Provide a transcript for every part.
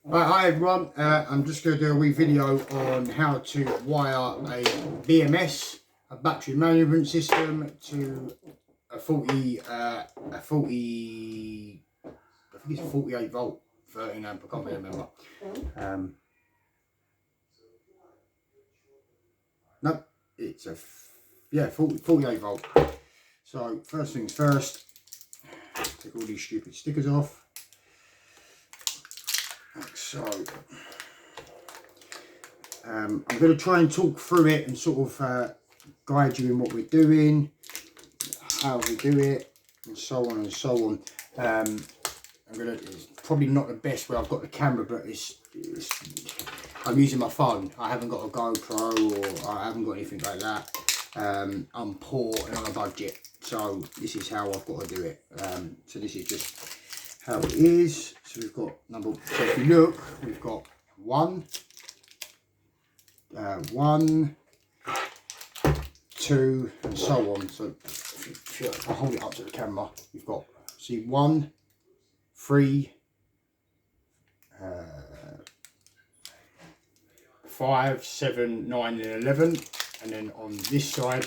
Right, hi everyone, I'm just going to do a wee video on how to wire a BMS, a battery management system, to a 40, I think it's 48 volt, 13 amp, I can't really remember. No, it's a, 48 volt. So first things first, take all these stupid stickers off. Like so. I'm going to try and talk through it and sort of guide you in what we're doing, how we do it, and so on and so on. It's probably not the best where I've got the camera, but I'm using my phone. I haven't got a GoPro or I haven't got anything like that. I'm poor and on a budget, so this is how I've got to do it. So this is just how it is. So we've got so if you look, we've got one, 2, and so on. So if I hold it up to the camera, you've got, see, 1, 3, 5, 7, 9, and 11, and then on this side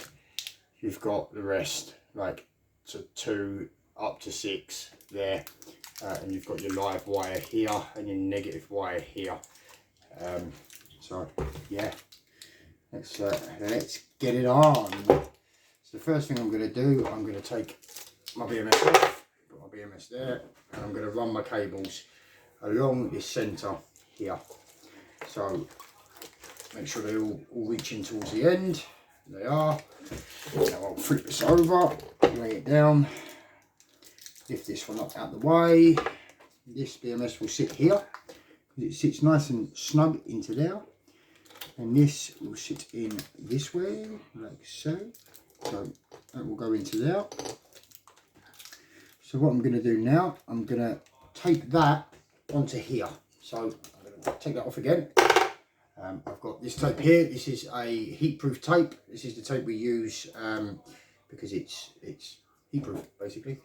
you've got the rest, like to 2 up to 6 there, and you've got your live wire here and your negative wire here. So yeah, let's get it on. So the first thing I'm going to do, I'm going to take my BMS off, put my BMS there, and I'm going to run my cables along this centre here. So make sure they're all reaching towards the end. They are. Now I'll flip this over, lay it down, lift this one up out the way. This BMS will sit here, because it sits nice and snug into there. And this will sit in this way, like so. So that will go into there. So what I'm going to do now, I'm going to tape that onto here. So I'm going to take that off again. I've got this tape here. This is a heat-proof tape. This is the tape we use because it's heat-proof basically,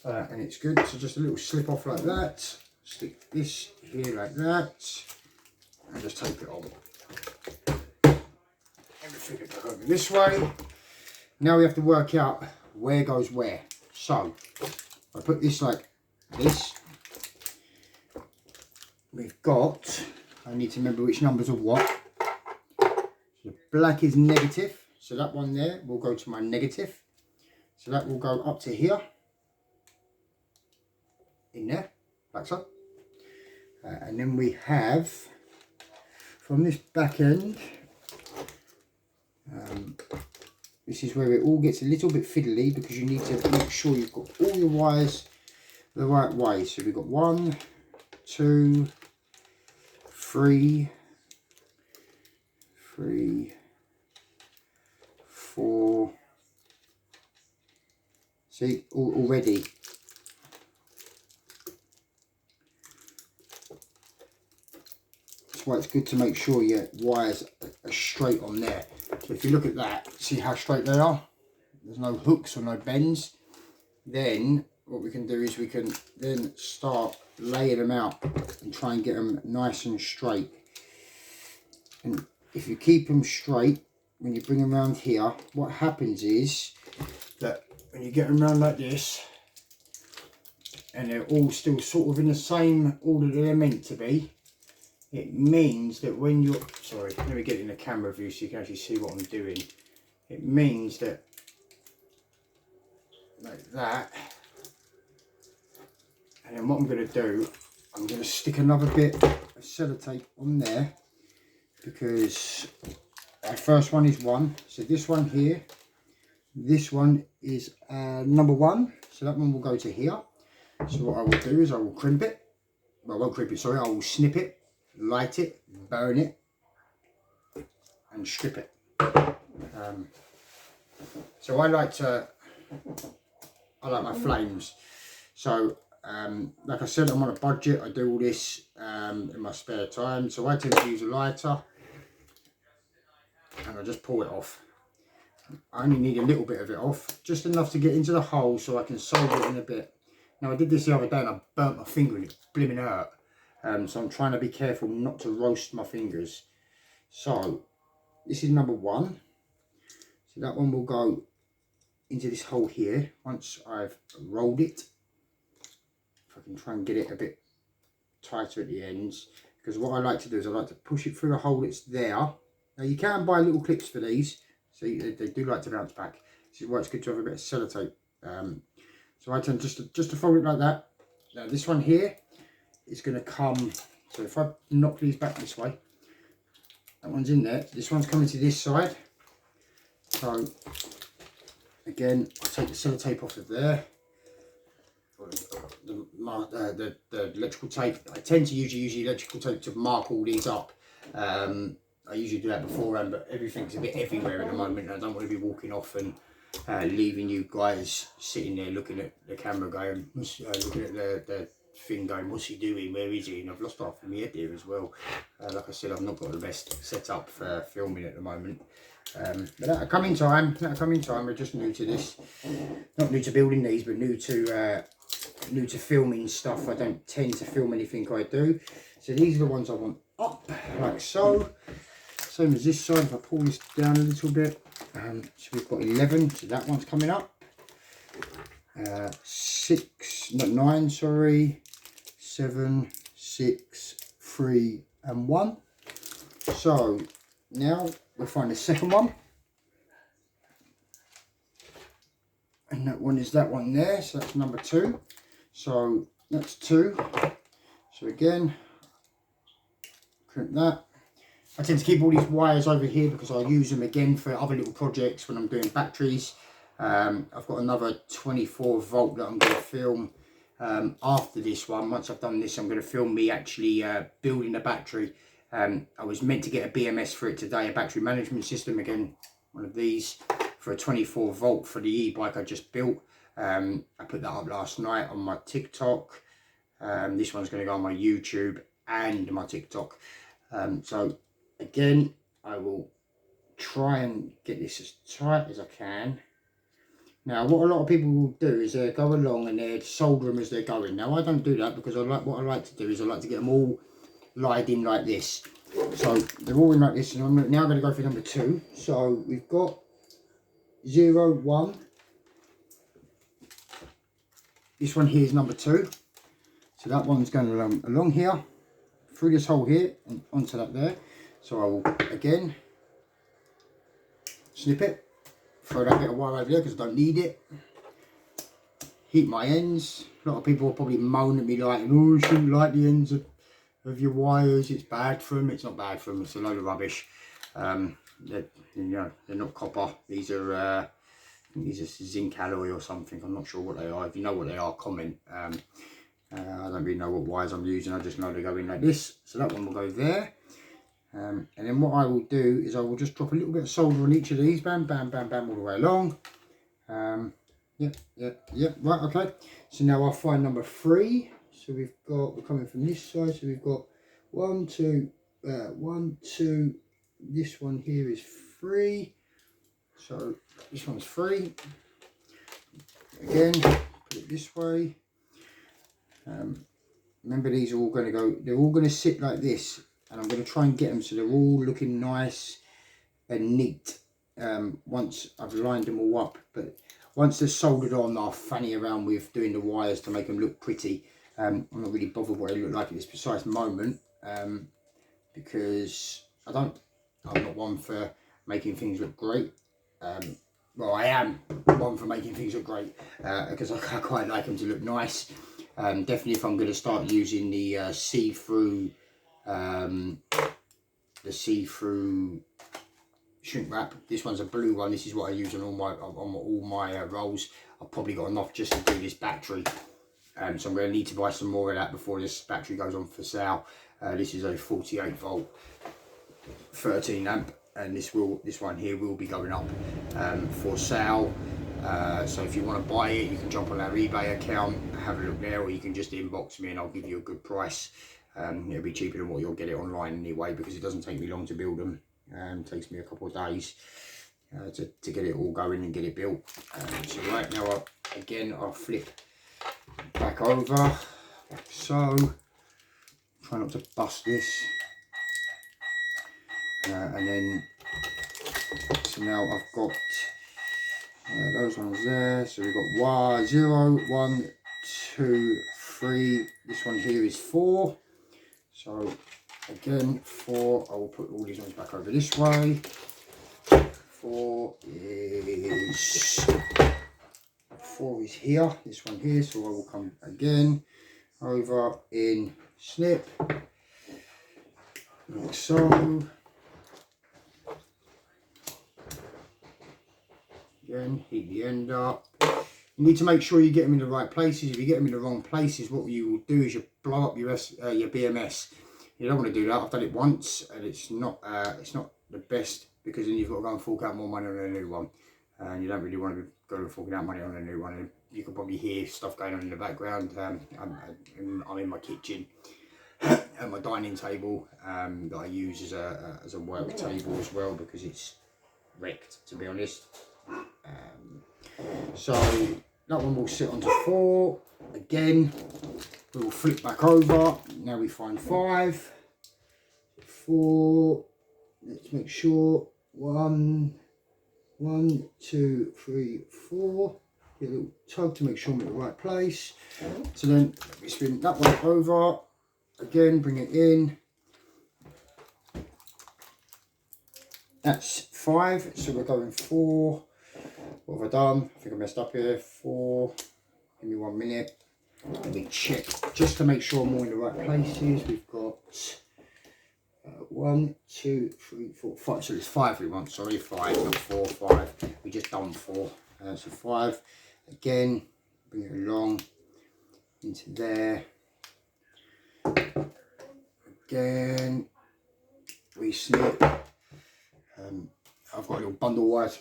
and it's good. So just a little slip off like that. Stick this here like that, and just tape it on. Flip it back over this way. Now we have to work out where goes where. So I put this like this. We've got, I need to remember which numbers are what. So black is negative, so that one there will go to my negative. So that will go up to here, in there, like so. And then we have, from this back end, this is where it all gets a little bit fiddly, because you need to make sure you've got all your wires the right way. So we've got 1, 2, 3, 4. See, already. That's why it's good to make sure your wires are straight on there. So if you look at that, see how straight they are? There's no hooks or no bends. Then what we can do is we can then start laying them out and try and get them nice and straight. And if you keep them straight, when you bring them around here, what happens is that when you get them around like this, and they're all still sort of in the same order that they're meant to be, it means that when you're, sorry, let me get in the camera view so you can actually see what I'm doing. It means that, like that, and then what I'm going to do, I'm going to stick another bit of sellotape on there, because our first one is 1, so this one here, this one is number 1, so that one will go to here. So what I will do is I will crimp it, well I won't crimp it, sorry, I will snip it, light it, burn it, and strip it. So I like my flames. So like I said, I'm on a budget. I do all this in my spare time. So I tend to use a lighter, and I just pull it off. I only need a little bit of it off, just enough to get into the hole so I can solder it in a bit. Now I did this the other day and I burnt my finger and it blimmin' hurt. So I'm trying to be careful not to roast my fingers. So this is number 1. So that one will go into this hole here once I've rolled it. If I can try and get it a bit tighter at the ends, because what I like to do is I like to push it through the hole that's there. Now you can buy little clips for these, so they do like to bounce back. This is why it's good to have a bit of sellotape. So I tend just to fold it like that. Now this one here is going to come, so if I knock these back this way, that one's in there, this one's coming to this side. So again, I take the sellotape off of there, the electrical tape. I tend to usually use the electrical tape to mark all these up. I usually do that beforehand, but everything's a bit everywhere at the moment. I don't want to be walking off and leaving you guys sitting there looking at the camera going, looking at the thing going, what's he doing, where is he? And I've lost half of my head here as well. Like I said, I've not got the best setup for filming at the moment. But that'll come in time. We're just new to this, not new to building these, but new to filming stuff. I don't tend to film anything I do. So these are the ones I want up, like so. Same as this side. If I pull this down a little bit, so we've got 11. So that one's coming up. 9, sorry. 7, 6, 3, and 1. So now we'll find the second one, and that one is that one there. So that's number 2. So that's 2. So again, crimp that. I tend to keep all these wires over here because I'll use them again for other little projects when I'm doing batteries. I've got another 24 volt that I'm going to film after this one. Once I've done this, I'm going to film me actually building a battery. I was meant to get a BMS for it today, a battery management system, again, one of these, for a 24 volt for the e-bike I just built. I put that up last night on my TikTok. This one's going to go on my YouTube and my TikTok. So again, I will try and get this as tight as I can. Now, what a lot of people will do is they go along and they solder them as they're going. Now, I don't do that because what I like to do is I like to get them all lined in like this. So they're all in like this, and I'm now going to go for number 2. So we've got 0, 1. This one here is number 2. So that one's going along here, through this hole here, and onto that there. So I will again snip it, throw that bit of wire over there because I don't need it. Heat my ends. A lot of people will probably moan at me like, oh, you shouldn't light the ends of your wires, it's bad for them. It's not bad for them, it's a load of rubbish. They're not copper. These are zinc alloy or something. I'm not sure what they are. If you know what they are, comment. I don't really know what wires I'm using, I just know they go in like this. So that one will go there. And then what I will do is I will just drop a little bit of solder on each of these, bam, bam, bam, bam, all the way along. Right, okay. So now I'll find number 3. So we're coming from this side, so we've got 1, 2, 1, 2, this one here is 3. So this one's 3. Again, put it this way. Remember, these are all going to go, they're all going to sit like this. And I'm going to try and get them so they're all looking nice and neat once I've lined them all up. But once they're soldered on, I'll fanny around with doing the wires to make them look pretty. I'm not really bothered what they look like at this precise moment because I'm not one for making things look great. Well, I am one for making things look great because I quite like them to look nice. Definitely if I'm going to start using the see-through shrink wrap. This one's a blue one. This is what I use on all my rolls. I've probably got enough just to do this battery. So I'm going to need to buy some more of that before this battery goes on for sale. This is a 48 volt 13 amp, and this one here will be going up for sale. So if you want to buy it, you can jump on our eBay account, have a look there, or you can just inbox me and I'll give you a good price. It'll be cheaper than what you'll get it online anyway, because it doesn't take me long to build them. It takes me a couple of days to get it all going and get it built. So right now, I'll flip back over, like so. Try try not to bust this. And then, so now I've got those ones there. So we've got 0, 1, 2, 3. This one here is 4. So again, 4. I will put all these ones back over this way. 4 is here. This one here. So I will come again over in snip, like so. Again, heat the end up. You need to make sure you get them in the right places. If you get them in the wrong places, what you will do is you blow up your BMS. You don't want to do that. I've done it once, and it's not the best, because then you've got to go and fork out more money on a new one, and you don't really want to go and forking out money on a new one. And you can probably hear stuff going on in the background. I'm in my kitchen at my dining table that I use as a work table as well, because it's wrecked, to be honest. So that one will sit onto 4. Again, we will flip back over. Now we find 5, 4. Let's make sure 1, 2, 3, 4. Get a little tug to make sure I'm in the right place. So then we spin that one over. Again, bring it in. That's 5. So we're going 4. What have I done? I think I messed up here. 4. Give me 1 minute. Let me check just to make sure I'm all in the right places. We've got 1, 2, 3, 4, 5. So there's 5 we want. Sorry, 5, not 4. 5. We just done 4. So 5. Again, bring it along into there. Again, we snip. I've got a little bundle of wires.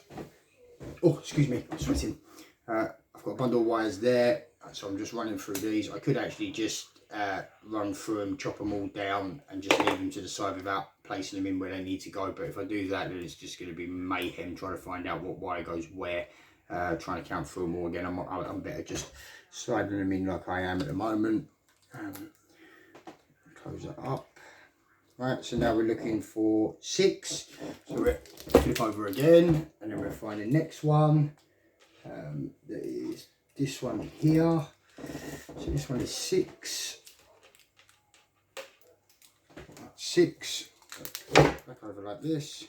Oh, excuse me, I'm sweating. I've got a bundle of wires there, so I'm just running through these. I could actually just run through them, chop them all down, and just leave them to the side without placing them in where they need to go. But if I do that, then it's just going to be mayhem trying to find out what wire goes where, trying to count through them all again. I'm better just sliding them in like I am at the moment. Close that up. Right, so now we're looking for 6. So we're flip over again, and then we'll find the next one. That is this one here. So this one is 6. 6. Back over like this,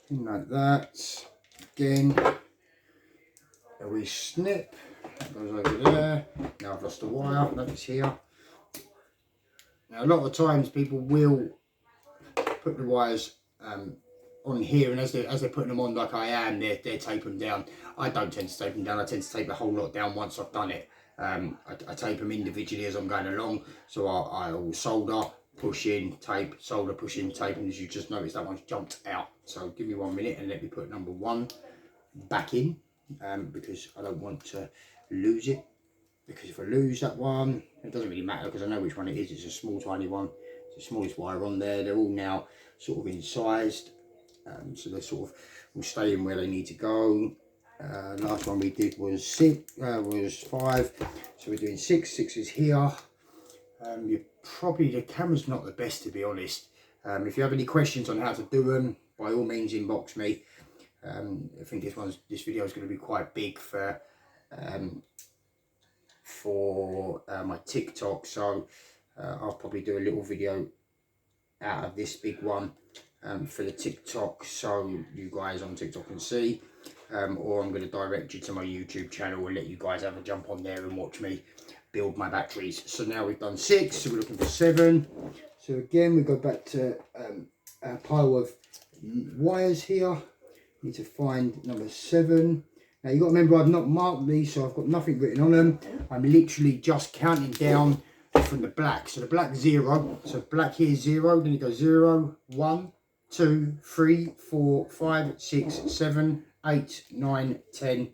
and like that. Again, and we snip. That goes over there. Now I've lost the wire. That is here. Now a lot of times people will put the wires on here, and as they're putting them on like I am, they're taping them down. I don't tend to tape them down. I tend to tape the whole lot down once I've done it. I tape them individually as I'm going along. So I'll solder, push in, tape, solder, push in, tape, and as you just noticed, that one's jumped out. So give me 1 minute and let me put number 1 back in, because I don't want to lose it. Because if I lose that one, it doesn't really matter, because I know which one it is. It's a small, tiny one. It's the smallest wire on there. They're all now sort of incised, so they sort of will stay in where they need to go. Last one we did was 5, so we're doing 6. 6 is here. The camera's not the best, to be honest. If you have any questions on how to do them, by all means inbox me. I think this video is going to be quite big for my TikTok, so I'll probably do a little video out of this big one for the TikTok, so you guys on TikTok can see, or I'm going to direct you to my YouTube channel and let you guys have a jump on there and watch me build my batteries. So now we've done 6, so we're looking for 7. So again, we go back to a pile of wires here. Need to find number 7. Now you've got to remember, I've not marked these, so I've got nothing written on them. I'm literally just counting down from the black. So the black 0, so black here is 0, then it goes 0, 1, 2, 3, 4, 5, 6, 7, 8, 9, 10,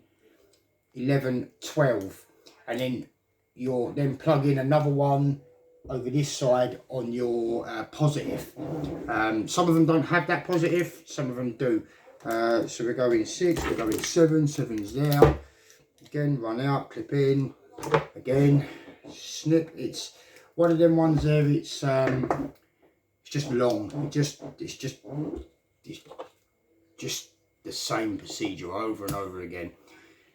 11, 12. And then you'll then plug in another one over this side on your positive. Some of them don't have that positive, some of them do. So we're going 6, we're going 7, 7's there. Again, run out, clip in, again, snip. It's one of them ones there, it's just long. It's just the same procedure over and over again.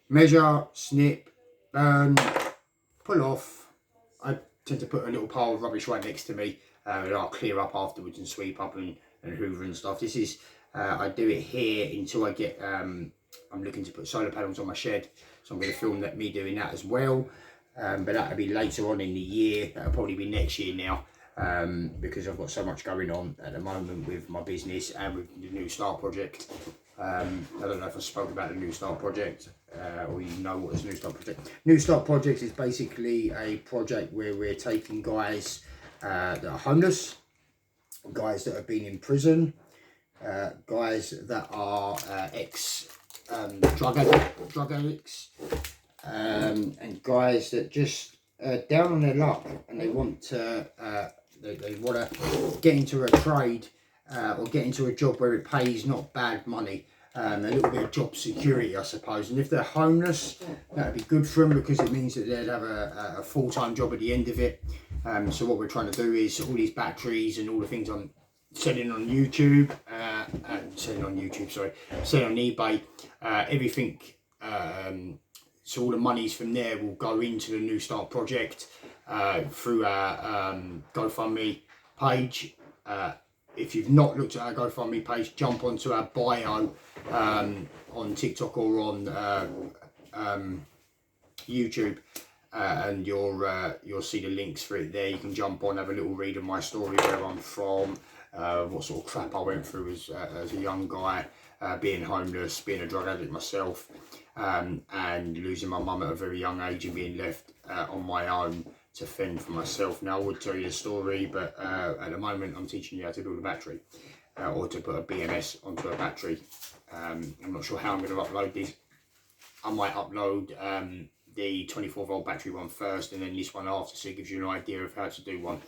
Measure, snip, burn, pull off. I tend to put a little pile of rubbish right next to me, and I'll clear up afterwards and sweep up and hoover and stuff. This is, I do it here until I get, I'm looking to put solar panels on my shed, so I'm going to film me doing that as well. But that'll be later on in the year. That'll probably be next year now, because I've got so much going on at the moment with my business and with the New Start project. I don't know if I spoke about the New Start project, or you know what is New Start project. New Start project is basically a project where we're taking guys that are homeless, guys that have been in prison, guys that are drug addicts, and guys that just down on their luck and they want to they want to get into a trade or get into a job where it pays not bad money, a little bit of job security, I suppose. And if they're homeless, that would be good for them because it means that they'd have a full-time job at the end of it. So what we're trying to do is all these batteries and all the things I'm selling on YouTube, selling on eBay, everything. So all the monies from there will go into the New Start project through our GoFundMe page. If you've not looked at our GoFundMe page, jump onto our bio on TikTok or on YouTube, and you'll see the links for it there. You can jump on, have a little read of my story, where I'm from, what sort of crap I went through as a young guy, being homeless, being a drug addict myself, and losing my mum at a very young age and being left on my own to fend for myself. Now I would tell you the story, but at the moment I'm teaching you how to build a battery, or to put a BMS onto a battery. I'm not sure how I'm going to upload this. I might upload the 24 volt battery one first and then this one after, so it gives you an idea of how to do one.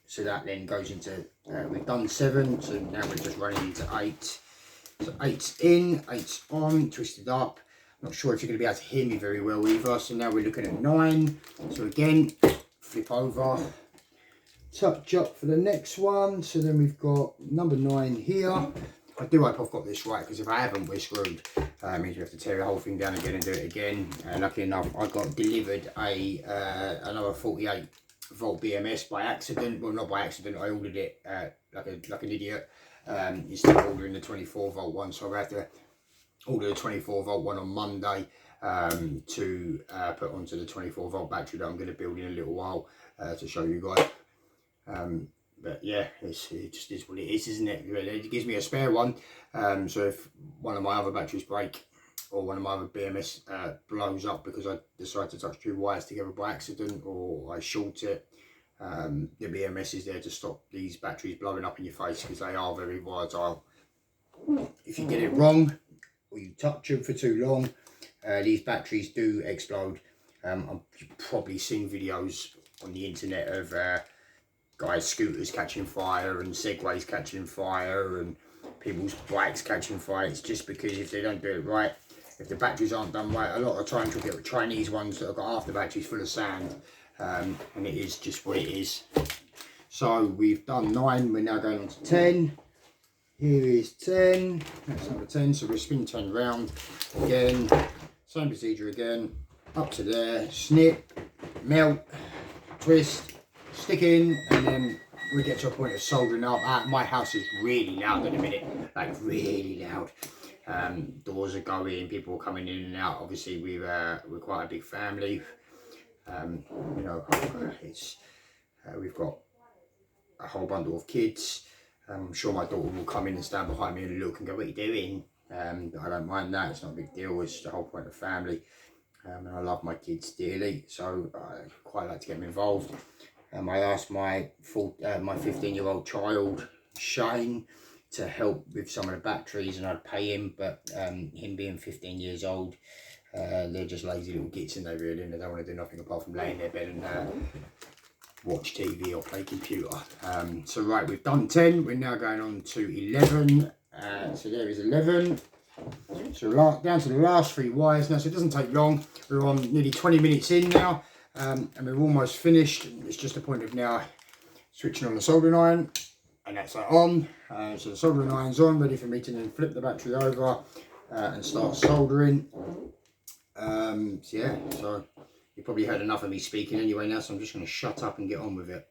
So that then goes into, we've done 7, so now we're just running into 8. So 8's in, 8's on, twisted up. Not sure if you're going to be able to hear me very well either. So now we're looking at 9. So again, flip over, touch up for the next one. So then we've got number 9 here. I do hope I've got this right, because if I haven't, we're screwed. It means we have to tear the whole thing down again and do it again. Luckily enough, I got delivered another 48 volt BMS by accident. Well, not by accident, I ordered it like an idiot, instead of ordering the 24 volt one. So I had to order the 24 volt one on Monday to put onto the 24 volt battery that I'm going to build in a little while to show you guys. But yeah, it just is what it is, isn't it? It gives me a spare one, so if one of my other batteries break or one of my other BMS blows up because I decide to touch 2 wires together by accident, or I short it, the BMS is there to stop these batteries blowing up in your face, because they are very volatile. If you get it wrong or you touch them for too long, these batteries do explode. You've probably seen videos on the internet of guys' scooters catching fire and segways catching fire and people's bikes catching fire. It's just because if they don't do it right, if the batteries aren't done right, a lot of times you'll get Chinese ones that have got half the batteries full of sand, and it is just what it is. So we've done 9, we're now going on to 10. Here is 10, that's number 10, so we'll spin 10 round again, same procedure again, up to there, snip, melt, twist, stick in, and then we get to a point of soldering up. My house is really loud at the minute, like really loud. Doors are going, people are coming in and out. Obviously we're quite a big family. You know, we've got a whole bundle of kids. I'm sure my daughter will come in and stand behind me and look and go, "What are you doing?" I don't mind that, it's not a big deal, it's the whole point of family. And I love my kids dearly, so I quite like to get them involved. I asked my 15-year-old child, Shane, to help with some of the batteries, and I'd pay him, but him being 15 years old, they're just lazy little gits, and they really, and they don't want to do nothing apart from lay in their bed and watch TV or play computer. So right, we've done 10, we're now going on to 11. So there is 11. So down to the last 3 wires now, so it doesn't take long. We're on nearly 20 minutes in now. and we're almost finished. It's just a point of now switching on the soldering iron, and that's on. So the soldering iron's on, ready for me to then flip the battery over and start soldering. So yeah, so you probably heard enough of me speaking anyway now, so I'm just going to shut up and get on with it.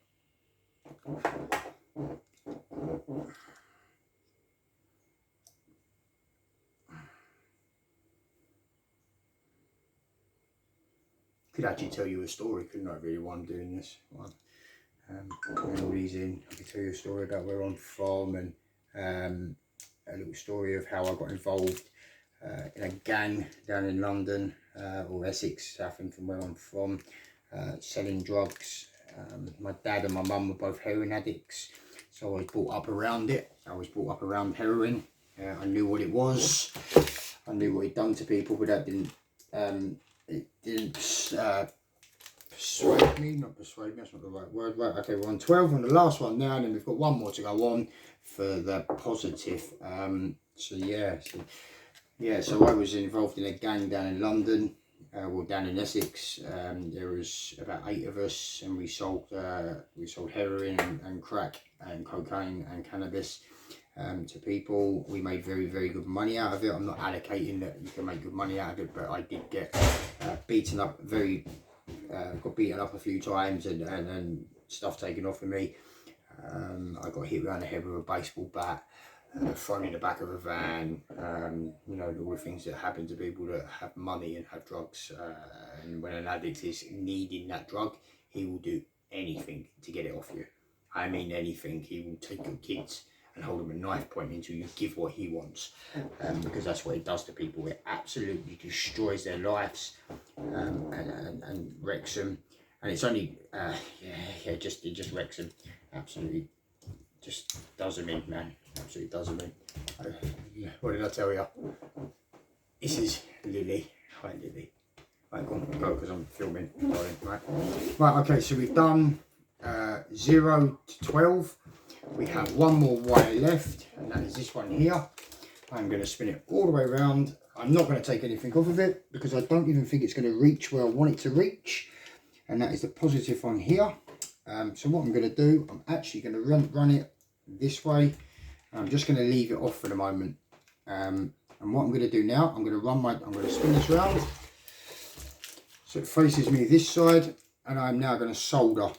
Could actually tell you a story, couldn't I, really, while I'm doing this? Putting all these in, I could tell you a story about where I'm from, and a little story of how I got involved in a gang down in London, or Essex, Southend from where I'm from, selling drugs. My dad and my mum were both heroin addicts, so I was brought up around it. I was brought up around heroin. I knew what it was. I knew what it'd done to people, but that didn't persuade me, not persuade me, that's not the right word. Right, okay, we're on 12 on the last one now, and then we've got one more to go on for the positive. So I was involved in a gang down in London, well, down in Essex. There was about 8 of us, and we sold heroin and crack and cocaine and cannabis to people. We made very, very good money out of it. I'm not allocating that you can make good money out of it, but I did get beaten up got beaten up a few times and stuff taken off of me. I got hit around the head with a baseball bat, thrown in the back of a van, you know, all the things that happen to people that have money and have drugs. And when an addict is needing that drug, he will do anything to get it off you. I mean anything. He will take your kids and hold them a knife point until you give what he wants, because that's what it does to people. It absolutely destroys their lives, and wrecks them. And it's only it just wrecks them. Absolutely, just does them in, man. Absolutely does them in. What did I tell you? This is Lily. Hi, Lily. Right, go on, go, because I'm filming. Right, okay. So we've done 0 to 12. We have one more wire left, and that is this one here. I'm going to spin it all the way around. I'm not going to take anything off of it because I don't even think it's going to reach where I want it to reach, and that is the positive on here. So what I'm going to do, I'm actually going to run it this way. I'm just going to leave it off for the moment. And what I'm going to do now, I'm going to spin this around so it faces me this side, and I'm now going to solder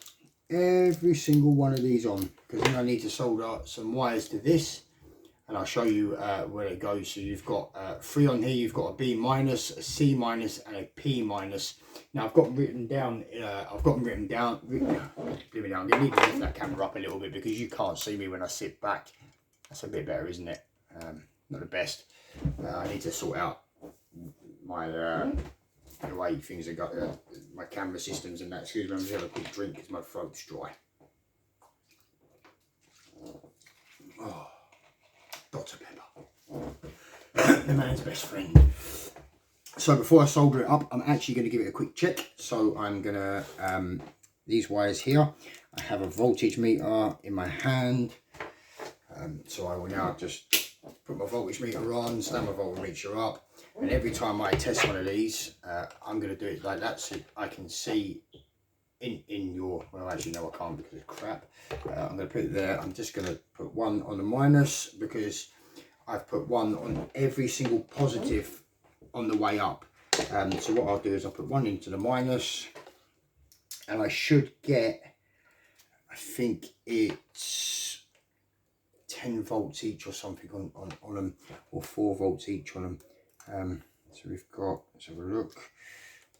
every single one of these on, because then I need to solder some wires to this, and I'll show you where it goes. So you've got 3 on here. You've got a B minus, a C minus, and a P minus. Now I've got them written down. I'm going to lift that camera up a little bit because you can't see me when I sit back. That's a bit better, isn't it? Not the best. I need to sort out my the way things are got, my camera systems and that. Excuse me, I'm just having a quick drink because my throat's dry. Oh, Dr. Pepper, the man's best friend. So before I solder it up, I'm actually going to give it a quick check. So I'm going to, these wires here, I have a voltage meter in my hand. So I will now just put my voltage meter on, stand my voltage meter up, and every time I test one of these, I'm going to do it like that so I can see in your, well actually no I can't because it's crap. I'm going to put it there. I'm just going to put one on the minus because I've put one on every single positive on the way up. So what I'll do is I'll put one into the minus, and I should get, I think it's 10 volts each or something on them, or 4 volts each on them. So we've got, let's have a look,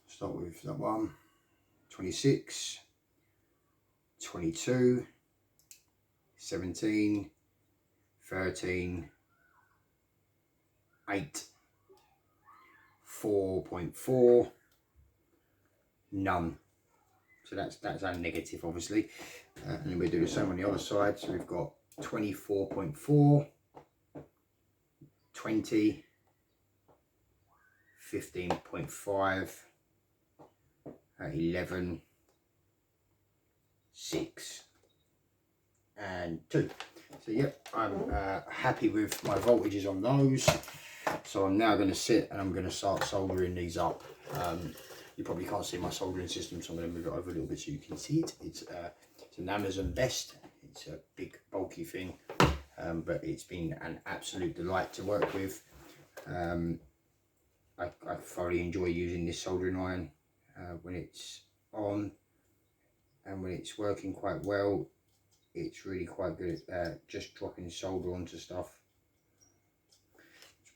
start with that one, 26, 22, 17, 13, 8, 4.4, none. So that's our negative, obviously. And then we do the same on the other side. So we've got 24.4, 20, 15.5, 11, 6, and 2. So yep, I'm happy with my voltages on those. So I'm now going to sit and I'm going to start soldering these up. You probably can't see my soldering system, so I'm going to move it over a little bit so you can see it. It's an Amazon Best. It's a big bulky thing, but it's been an absolute delight to work with. I thoroughly enjoy using this soldering iron when it's on, and when it's working quite well. It's really quite good at just dropping solder onto stuff.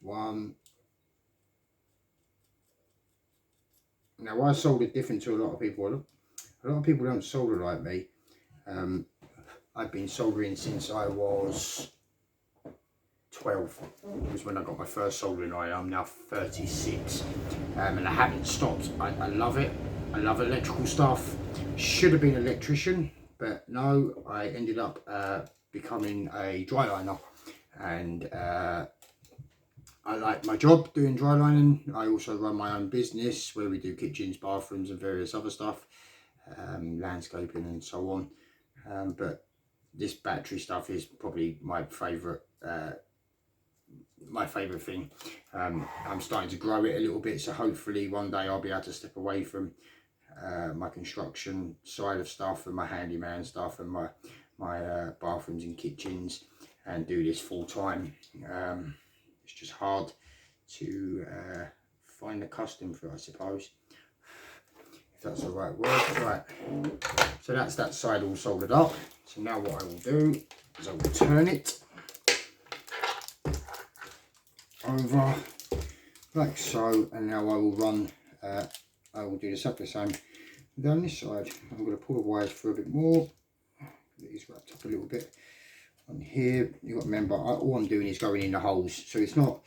One. Now I solder different to a lot of people. A lot of people don't solder like me. I've been soldering since I was 12. It was when I got my first soldering iron. I'm now 36, and I haven't stopped. I love it. I love electrical stuff. Should have been an electrician, but no, I ended up becoming a dry liner, and I like my job doing dry lining. I also run my own business where we do kitchens, bathrooms and various other stuff, landscaping and so on. But this battery stuff is probably my favourite thing. I'm starting to grow it a little bit, so hopefully one day I'll be able to step away from my construction side of stuff and my handyman stuff and my bathrooms and kitchens, and do this full time. It's just hard to find the custom for it, I suppose, if that's the right word. Right, so that's that side all soldered up. So now what I will do is I will turn it over like so, and now I will run, I will do exactly the same down this side. I'm going to pull the wires through a bit more, get these wrapped up a little bit on here. You've got to remember, all I'm doing is going in the holes, so it's not,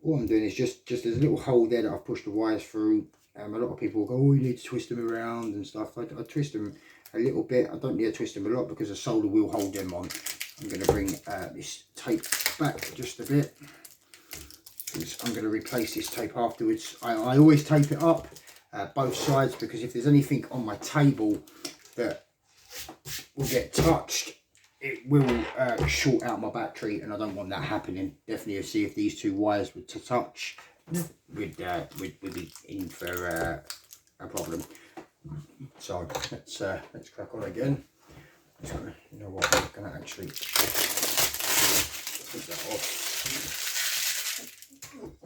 all I'm doing is just there's a little hole there that I've pushed the wires through. A lot of people will go, oh, you need to twist them around and stuff. I twist them a little bit. I don't need to twist them a lot because the solder will hold them on. I'm going to bring this tape back just a bit. I'm going to replace this tape afterwards. I always tape it up both sides, because if there's anything on my table that will get touched, it will short out my battery, and I don't want that happening. Definitely see if these two wires were to touch, we'd be in for a problem. So let's crack on again. So, you know what, I'm going to actually take that off.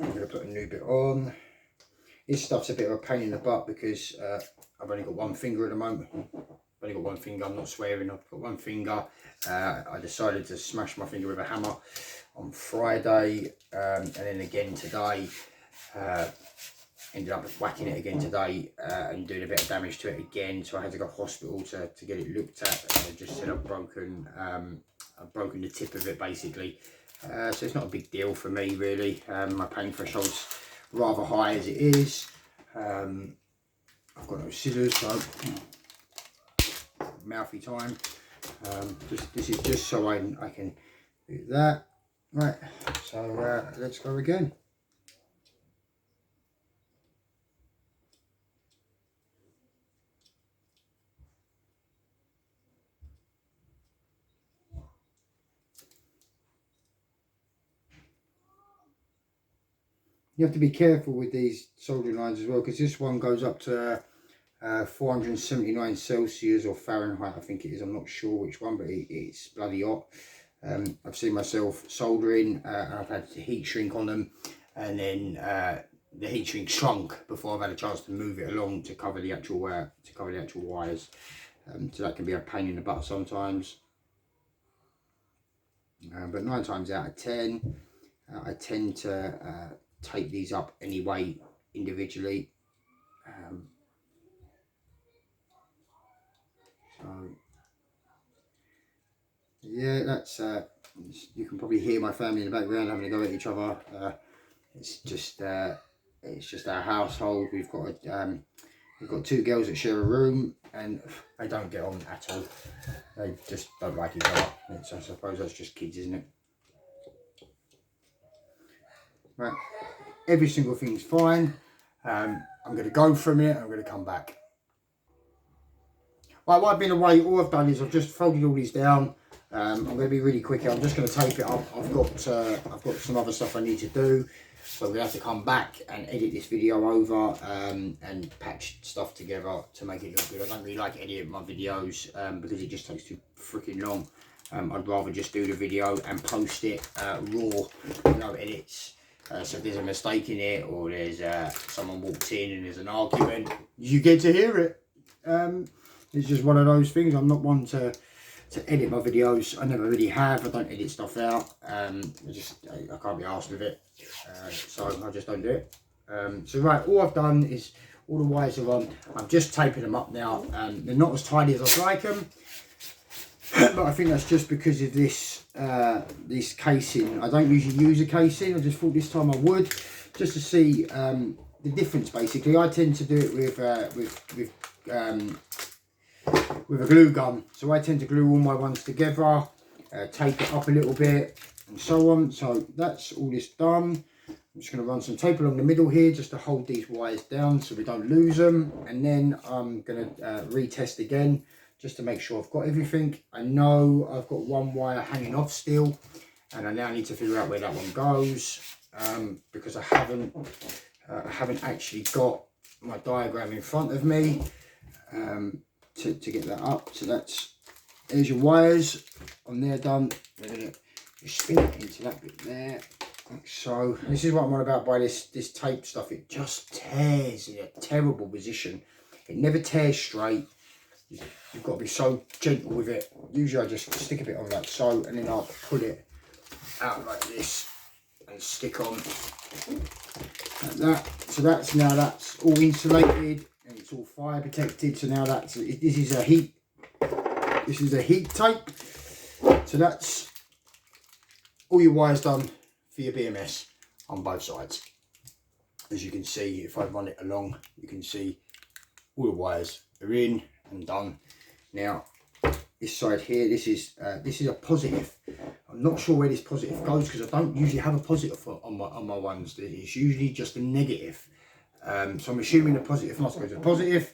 I'm going to put a new bit on. This stuff's a bit of a pain in the butt because I've only got one finger at the moment. I've only got one finger, I'm not swearing, I've got one finger. I decided to smash my finger with a hammer on Friday, and then again today. Ended up whacking it again today and doing a bit of damage to it again, so I had to go to hospital to get it looked at. They just said I've broken the tip of it basically. So it's not a big deal for me really. My pain threshold's rather high as it is. I've got no scissors, so mouthy time. This is just so I can do that. Right, so let's go again. You have to be careful with these soldering irons as well, because this one goes up to 479 Celsius or Fahrenheit, I think it is. I'm not sure which one, but it's bloody hot. I've seen myself soldering and I've had to heat shrink on them, and then the heat shrink shrunk before I've had a chance to move it along to cover the actual wires. So that can be a pain in the butt sometimes. But 9 times out of 10, I tend to tape these up anyway individually. So yeah, that's you can probably hear my family in the background having a go at each other. It's just our household. We've got 2 girls that share a room, and they don't get on at all. They just don't like each other. I suppose that's just kids, isn't it? Right, every single thing's fine. I'm going to go for a minute, I'm going to come back. Right, while I've been away, all I've done is I've just folded all these down. I'm going to be really quick here. I'm just going to tape it up. I've got some other stuff I need to do. So we have to come back and edit this video over and patch stuff together to make it look good. I don't really like editing my videos because it just takes too freaking long. I'd rather just do the video and post it raw, no edits. So if there's a mistake in it, or there's someone walks in and there's an argument, you get to hear it. It's just one of those things. I'm not one to edit my videos. I never really have. I don't edit stuff out. I can't be arsed with it. So I just don't do it. So right, all I've done is all the wires are on. I'm just taping them up now. They're not as tidy as I'd like them. But I think that's just because of this this casing. I don't usually use a casing. I just thought this time I would, just to see the difference. Basically, I tend to do it with a glue gun. So I tend to glue all my ones together, tape it up a little bit, and so on. So that's all this done. I'm just going to run some tape along the middle here just to hold these wires down so we don't lose them. And then I'm going to retest again, just to make sure I've got everything. I know I've got one wire hanging off still, and I now need to figure out where that one goes, because I haven't actually got my diagram in front of me to get that up. So there's your wires on there done. We're gonna just spin it into that bit there. Like so. This is what I'm on about by this tape stuff. It just tears in a terrible position. It never tears straight. You've got to be so gentle with it. Usually I just stick a bit on like so, and then I'll pull it out like this and stick on like that. So that's all insulated and it's all fire protected. So now this is a heat tape. So that's all your wires done for your BMS on both sides. As you can see, if I run it along, you can see all the wires are in and done. Now this side here, this is a positive. I'm not sure where this positive goes because I don't usually have a positive on my ones. It's usually just a negative. So I'm assuming the positive must go to the positive,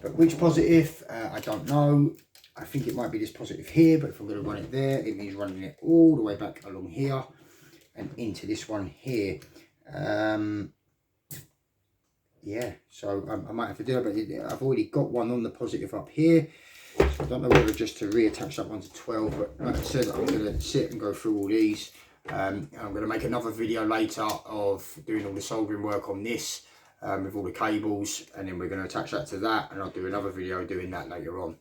but which positive I don't know. I think it might be this positive here, but if I'm going to run it there, it means running it all the way back along here and into this one here. Yeah, so I might have to do it, but I've already got one on the positive up here. So I don't know whether just to reattach that one to 12, but like I said, I'm going to sit and go through all these. I'm going to make another video later of doing all the soldering work on this with all the cables, and then we're going to attach that to that, and I'll do another video doing that later on.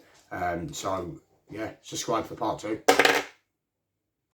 So yeah, subscribe for part 2.